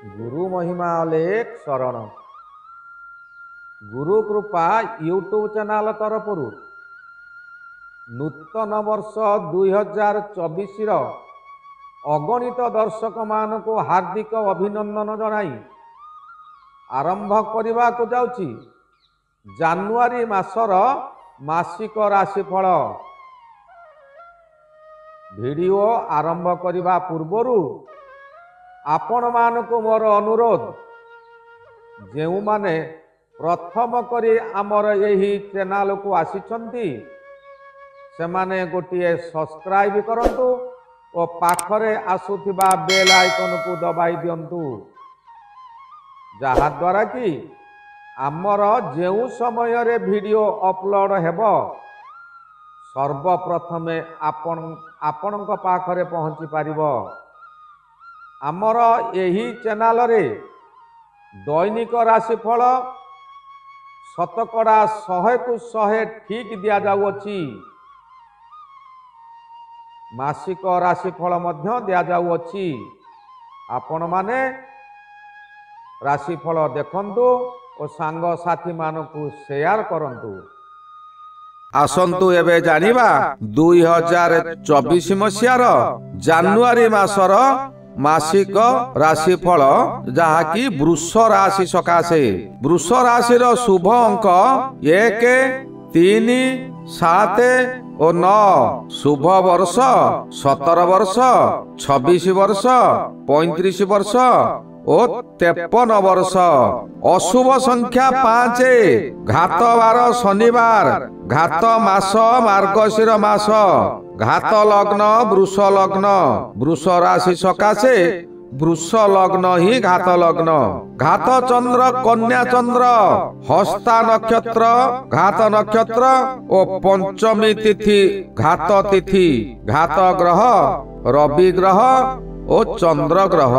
गुरु महिमा अलेख शरण गुरु कृपा यूट्यूब चैनल तरफ नूतन वर्ष 2024 अगणित दर्शक मान को हार्दिक अभिनंदन जनाई आरंभ करने को जाउची जानुआरी मासर मासिक राशिफल। वीडियो आरंभ करने पूर्वरु आपण मान को मोर अनुरोध जो माने प्रथम करी आमर यही चैनल को आसिछंती से माने गोटे सब्सक्राइब करंतु और पाखरे आसुथिबा बेल आइकन को दबाई दियंतु जहा द्वारा कि आमर जो समय रे वीडियो अपलोड हेबो सर्वप्रथमे आपणक पाखरे पहुंची पारिबो। आमर यही चैनल रे दैनिक राशिफल शतकड़ा 100 को 100 ठीक दिया जाउअछि। मासिक राशिफल मध्य दिया जाउअछि। आपण माने राशिफल देखंतु और सांग साथी मानकु शेयर करंतु। आसंतु एबे जानिबा 2024 मसियार जानुआरी मासर मासिक राशिफल जहाँकि वृष राशि सकाशे। वृष राशि शुभ अंक 1, 3, 7 और 9। शुभ वर्ष 17 वर्ष, 26 वर्ष, 35 वर्ष और 53 वर्ष। अशुभ संख्या 5, घात बार शनिवार, घात मास मार्गशीर मास, घात लग्न वृष लग्न। वृष राशि सकाशे वृष लग्न ही घात लग्न। घात चंद्र कन्या चंद्र, हस्ता नक्षत्र घात नक्षत्र और पंचमी तिथि घात तिथि। घात ग्रह रवि ग्रह और चंद्र ग्रह।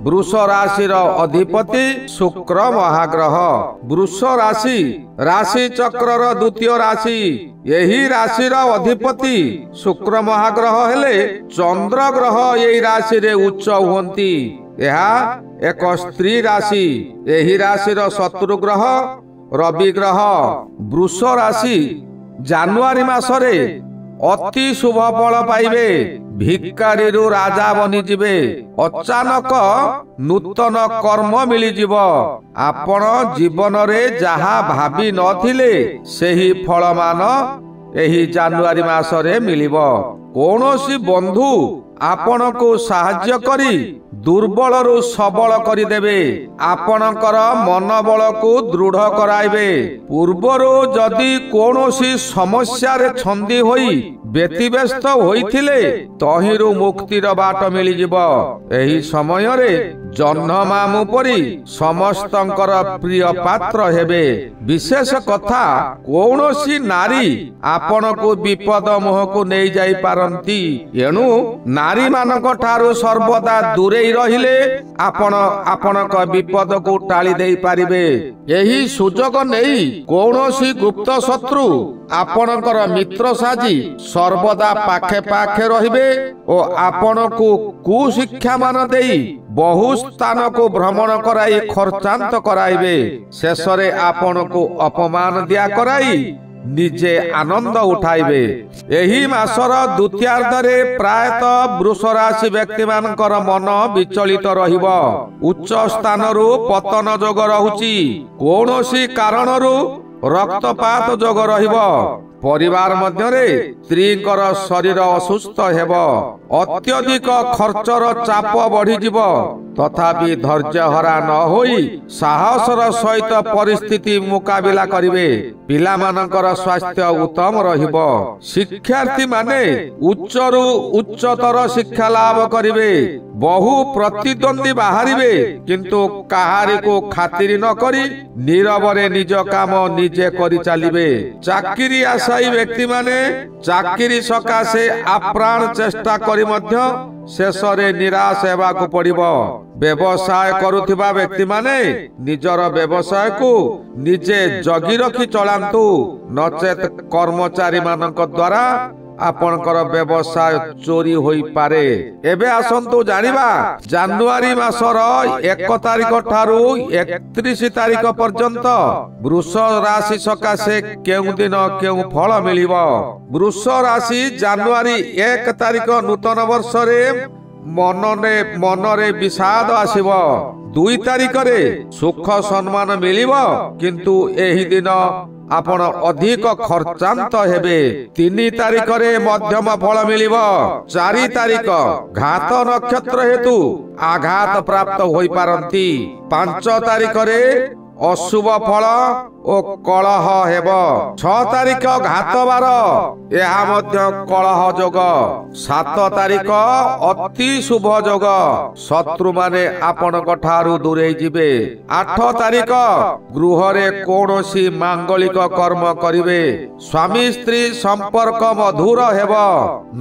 वृष राशिर अधिपति शुक्र महाग्रह। वृष राशि राशि चक्रर द्वितीय राशि। यही राशिर अधिपति शुक्र महाग्रह हेले चंद्र ग्रह यही राशि रे उच्च हुंती। यह एक स्त्री राशि। यही राशिर शत्रु ग्रह रवि ग्रह। वृष राशि जानुआरी मासरे अति शुभ फल पाइबे। भिकारी राजा बनी जिबे। अचानक नूतन कर्म मिली जीव। आपण जीवन रे जहा भाभी नथिले सेही फल मान एही जानुआरी मासरे मिलिबो। कोनोसी बंधु आपण को साहाय्य करी दुर्बल रु सबल करी देबे। आपणकर मनोबल को दृढ़ कराइबे। पूर्वरु जदि कोनोसी समस्या रे छंदी होई व्यतिव्यस्त होइथिले तहिरु मुक्तिर बाट मिली जीवो। एही समय रे जन्म मामु परी समस्तंकर प्रिय पात्र हेबे। विशेष कथा कोनोसी नारी आपण को विपद मोह को नै जाई पारंती। एणु नारी मानक ठारू सर्वदा दूरे रहिले आपणक विपद को टाली देई पारिबे। एही सुजोग नेई कोनोसी गुप्त शत्रु आपणकर मित्र साजी सर्वदा पाखे पाखे रहिबे और आपण को कुशिक्षा मान देई बहु स्थान को भ्रमण कराई खर्चांत कराइबे। शेष रे आपण को अपमान दिया कराई निजे आनंद उठाइबे। एही मासर द्वितीयार्ध रे प्रायतः वृष राशि व्यक्ति मानकर मन विचलित रहिबो। उच्च स्थान रु पतन जोग रहुची। कोनोसी कारण रु रक्तपात जोग रहिबो। परिवार मध्यरे स्त्रीकर शरीर असुस्थ हेबो। अत्यधिक खर्चर चाप बढ़ी जीवो। तथापि धैर्य हरा न होई साहसर सहित परिस्थिति मुकाबिला करिवे। पिला मानकर स्वास्थ्य उत्तम रहिबो। शिक्षार्थी माने उच्चरु उच्चतर शिक्षा लाभ करिवे। बहु प्रतिद्वंदी बाहरिवे किंतु काहारी को खातिर न करी नीरवरे निज काम निजे करि चालिबे। चाकरी आशायी व्यक्ति माने चाकरी सकाशे आप्राण चेष्टा करी मध्य शेष रे निराश हेबा को पड़िबो। व्यवसाय करुथिबा व्यक्ति माने निजर व्यवसाय को निजे जगी रखी चलांतु। नचेत कर्मचारी मानक द्वारा ଆପଣଙ୍କର ବ୍ୟବସାୟ ଚୋରି ହୋଇପାରେ। ଏବେ ଆସନ୍ତୁ ଜାଣିବା ଜାନୁଆରୀ ମାସର 1 ତାରିଖ ଠାରୁ 31 ତାରିଖ ପର୍ଯ୍ୟନ୍ତ ବୃଷ ରାଶି ସକାଶେ କେଉଁ ଦିନ କେଉଁ ଫଳ ମିଳିବ। ବୃଷ ରାଶି ଜାନୁଆରୀ 1 ତାରିଖ ନୂତନ ବର୍ଷରେ ମନରେ ବିଷାଦ ଆସିବ। 2 ତାରିଖରେ ସୁଖ ସମ୍ମାନ ମିଳିବ, କିନ୍ତୁ ଏହି ଦିନ ଆପଣ ଅଧିକ ଖର୍ଚ୍ଚାନ୍ତ ହେବେ। 3 ତାରିଖରେ ମଧ୍ୟମ ଫଳ ମିଳିବ। 4 ତାରିଖ ଘାତ ନକ୍ଷତ୍ର ହେତୁ ଆଘାତ ପ୍ରାପ୍ତ ହୋଇପାରନ୍ତି। 5 ତାରିଖରେ ଅଶୁଭ ଫଳ ଓ କଳହ ହେବ। 6 ତାରିଖ ଘାତ ବାର, ଏହା ମଧ୍ୟ କଳହ ଯୋଗ। 7 ତାରିଖ ଅତି ଶୁଭ ଯୋଗ, ଶତ୍ରୁମାନେ ଆପଣଙ୍କ ଠାରୁ ଦୂରେଇ ଯିବେ। 8 ତାରିଖ ଗୃହରେ କୌଣସି ମାଙ୍ଗଳିକ କର୍ମ କରିବେ, ସ୍ୱାମୀ ସ୍ତ୍ରୀ ସମ୍ପର୍କ ମଧୁର ହେବ।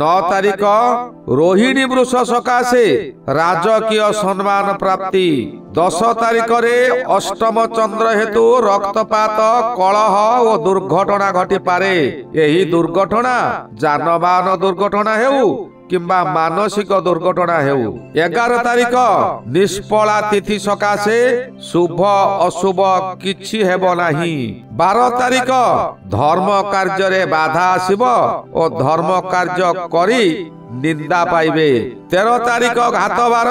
9 ତାରିଖ ରୋହିଣୀ ବୃଷ ସକାଶେ ରାଜକୀୟ ସମ୍ମାନ ପ୍ରାପ୍ତି। 10 ତାରିଖରେ ଅଷ୍ଟମ ଚନ୍ଦ୍ର ହେତୁ ରକ୍ତପାତ, କଳହ ଓ ଦୁର୍ଘଟଣା ଘଟିପାରେ। ଏହି ଦୁର୍ଘଟଣା ଯାନବାହନ ଦୁର୍ଘଟଣା ହେଉ କିମ୍ବା ମାନସିକ ଦୁର୍ଘଟଣା ହେଉ। 11 ତାରିଖ ନିଷ୍ଫଳା ତିଥି ସକାଶେ ଶୁଭ ଅଶୁଭ କିଛି ହେବ ନାହିଁ। 12 ତାରିଖ ଧର୍ମ କାର୍ଯ୍ୟରେ ବାଧା ଆସିବ ଓ ଧର୍ମ କାର୍ଯ୍ୟ କରି ନିନ୍ଦା ପାଇବେ। 13 ତାରିଖ ଘାତ ବାର।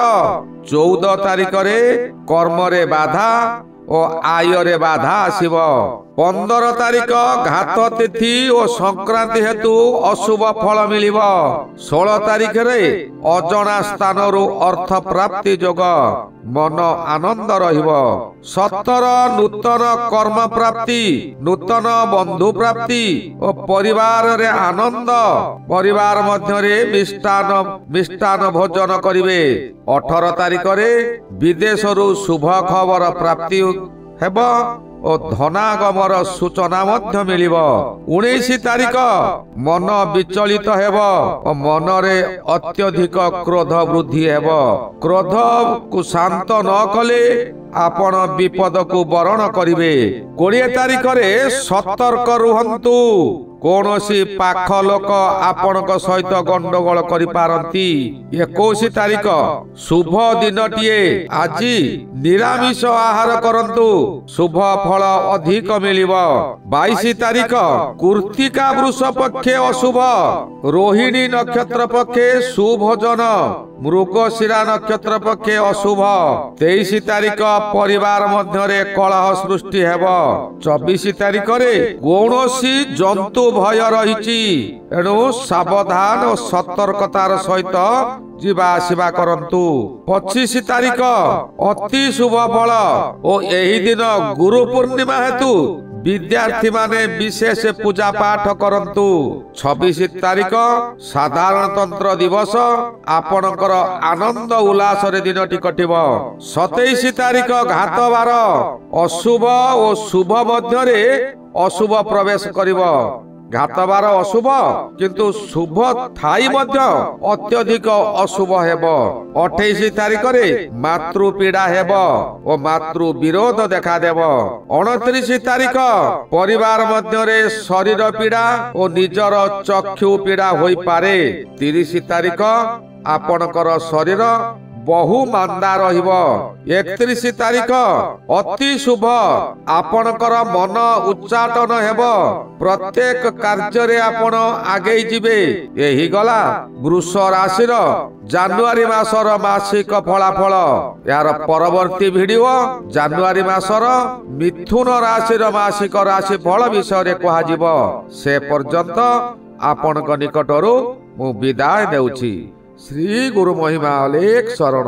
14 ତାରିଖରେ କର୍ମରେ ବାଧା ଓ ଆୟରେ ବାଧା ଆସିବ। 15 ତାରିଖ ଘାତ ତିଥି ଓ ସଂକ୍ରାନ୍ତି ହେତୁ ଅଶୁଭ ଫଳ ମିଳିବ। 16 ତାରିଖରେ ଅଜଣା ସ୍ଥାନରୁ ଅର୍ଥ ପ୍ରାପ୍ତି ଯୋଗ, ମନ ଆନନ୍ଦ ରହିବ। 17 ନୂତନ କର୍ମ ପ୍ରାପ୍ତି, ନୂତନ ବନ୍ଧୁ ପ୍ରାପ୍ତି ଓ ପରିବାରରେ ଆନନ୍ଦ। ପରିବାର ମଧ୍ୟରେ ମିଷ୍ଟାନ ଭୋଜନ କରିବେ। 18 ତାରିଖରେ ବିଦେଶରୁ ଶୁଭ ଖବର ପ୍ରାପ୍ତି ହେବ ଓ ଧନାଗମର ସୂଚନା ମଧ୍ୟ ମିଳିବ। 19 ତାରିଖ ମନ ବିଚଳିତ ହେବ ଓ ମନରେ ଅତ୍ୟଧିକ କ୍ରୋଧ ବୃଦ୍ଧି ହେବ। କ୍ରୋଧକୁ ଶାନ୍ତ ନ କଲେ ଆପଣ ବିପଦକୁ ବରଣ କରିବେ। 20 ତାରିଖରେ ସତର୍କ ରୁହନ୍ତୁ, କୌଣସି ପାଖ ଲୋକ ଆପଣଙ୍କ ସହିତ ଗଣ୍ଡଗୋଳ କରିପାରନ୍ତି। 21 ତାରିଖ ଶୁଭ ଦିନଟିଏ, ଆଜି ନିରାମିଷ ଆହାର କରନ୍ତୁ, ଶୁଭ ଫଳ ଅଧିକ ମିଳିବ। 22 ତାରିଖ କୃତ୍ତିକା ବୃଷ ପକ୍ଷେ ଅଶୁଭ, ରୋହିଣୀ ନକ୍ଷତ୍ର ପକ୍ଷେ ସୁଭୋଜନ, ମୃଗଶିରା ନକ୍ଷତ୍ର ପକ୍ଷେ ଅଶୁଭ। 23 ତାରିଖ ପରିବାର ମଧ୍ୟରେ କଳହ ସୃଷ୍ଟି ହେବ। 24 ତାରିଖରେ କୌଣସି ଜନ୍ତୁ ଭୟ ରହିଛି, ଏଣୁ ସାବଧାନ ଓ ସତର୍କତାର ସହିତ ଯିବା ଆସିବା କରନ୍ତୁ। 25 ତାରିଖ ଅତି ଶୁଭ ଫଳ ଓ ଏହି ଦିନ ଗୁରୁ ପୂର୍ଣ୍ଣିମା ହେତୁ ବିଦ୍ୟାର୍ଥୀ ମାନେ ବିଶେଷ ପୂଜା ପାଠ କରନ୍ତୁ। 26 ତାରିଖ ସାଧାରଣତନ୍ତ୍ର ଦିବସ, ଆପଣଙ୍କର ଆନନ୍ଦ ଉଲ୍ଲାସରେ ଦିନଟି କଟିବ। 27 ତାରିଖ ଘାତ ବାର, ଅଶୁଭ ଓ ଶୁଭ ମଧ୍ୟରେ ଅଶୁଭ ପ୍ରବେଶ କରିବ। ଘାତ ବାର ଅଶୁଭ, କିନ୍ତୁ ଶୁଭ ଥାଇ ମଧ୍ୟ ଅତ୍ୟଧିକ ଅଶୁଭ ହେବ। 28 ତାରିଖରେ ମାତୃ ପୀଡା ହେବ ଓ ମାତୃ ବିରୋଧ ଦେଖାଦେବ। 29 ତାରିଖ ପରିବାର ମଧ୍ୟରେ ଶରୀର ପୀଡା ଓ ନିଜର ଚକ୍ଷୁ ପୀଡା ହୋଇପାରେ। 30 ତାରିଖ ଆପଣଙ୍କର ଶରୀର ବହୁ ମାନ୍ଦା ରହିବ। 31 ତାରିଖ ଅତି ଶୁଭ, ଆପଣଙ୍କର ମନ ଉଚ୍ଚାଟନ ହେବ, ପ୍ରତ୍ୟେକ କାର୍ଯ୍ୟରେ ଆପଣ ଆଗେଇ ଯିବେ। ଏହି ଗଲା ବୃଷ ରାଶିର ଜାନୁଆରୀ ମାସର ମାସିକ ଫଳାଫଳ। ଏହାର ପରବର୍ତ୍ତୀ ଭିଡିଓ ଜାନୁଆରୀ ମାସର ମିଥୁନ ରାଶିର ମାସିକ ରାଶି ଫଳ ବିଷୟରେ କୁହାଯିବ। ସେ ପର୍ଯ୍ୟନ୍ତ ଆପଣଙ୍କ ନିକଟରୁ ମୁଁ ବିଦାୟ ନେଉଛି। ଶ୍ରୀ ଗୁରୁ ମହିମା ଅଲେଖ ଶରଣ।